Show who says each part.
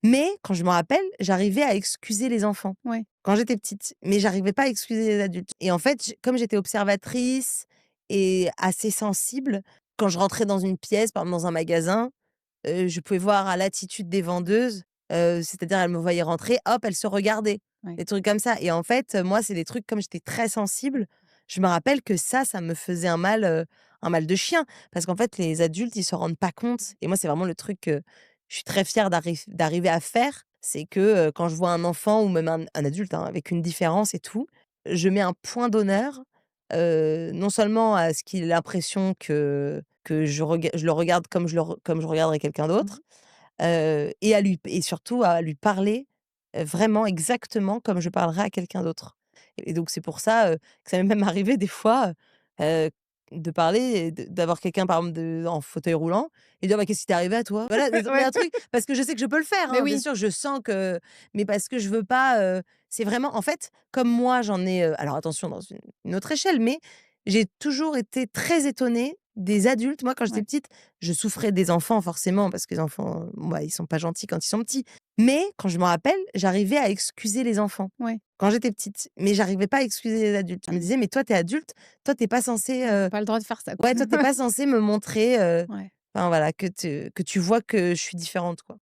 Speaker 1: Mais quand je me rappelle, j'arrivais à excuser les enfants,
Speaker 2: Ouais.
Speaker 1: quand j'étais petite, mais j'arrivais pas à excuser les adultes et en fait, comme j'étais observatrice et assez sensible, quand je rentrais dans une pièce, par exemple dans un magasin, je pouvais voir à l'attitude des vendeuses, c'est-à-dire elles me voyaient rentrer, hop, elles se regardaient,
Speaker 2: Ouais.
Speaker 1: des trucs comme ça et en fait, moi, c'est des trucs comme j'étais très sensible, je me rappelle que ça me faisait un mal de chien parce qu'en fait, les adultes, ils se rendent pas compte et moi, c'est vraiment le truc que je suis très fière d'arriver à faire, c'est que, quand je vois un enfant ou même un adulte, hein, avec une différence et tout, je mets un point d'honneur, non seulement à ce qu'il ait l'impression que je le regarde comme je regarderais quelqu'un
Speaker 2: Mmh
Speaker 1: d'autre,
Speaker 2: mh.
Speaker 1: et surtout à lui parler, vraiment exactement comme je parlerais à quelqu'un d'autre et donc c'est pour ça, que ça m'est même arrivé des fois, heu de parler et d'avoir quelqu'un par exemple en fauteuil roulant et dire: «Bah, qu'est-ce qui t'est arrivé à toi?» Voilà, mais
Speaker 2: Ouais.
Speaker 1: un truc parce que je sais que je peux le faire,
Speaker 2: Mais
Speaker 1: hein, bien
Speaker 2: oui.
Speaker 1: sûr, je sens que mais parce que je veux pas, c'est vraiment en fait, comme moi j'en ai, alors attention dans une autre échelle, mais j'ai toujours été très étonnée des adultes. Moi, quand j'étais
Speaker 2: Ouais.
Speaker 1: petite, je souffrais des enfants forcément parce que les enfants, bon, bah, ils sont pas gentils quand ils sont petits. Mais quand je me rappelle, j'arrivais à excuser les enfants
Speaker 2: Ouais.
Speaker 1: quand j'étais petite, mais j'arrivais pas à excuser les adultes. Je me disais: «Mais toi, tu es adulte, toi, tu es pas censé,
Speaker 2: Ouais, tu as pas le droit de faire ça, quoi.
Speaker 1: ouais, toi, tu es pas censé me montrer,
Speaker 2: Ouais.
Speaker 1: enfin voilà, que tu vois que je suis différente, quoi».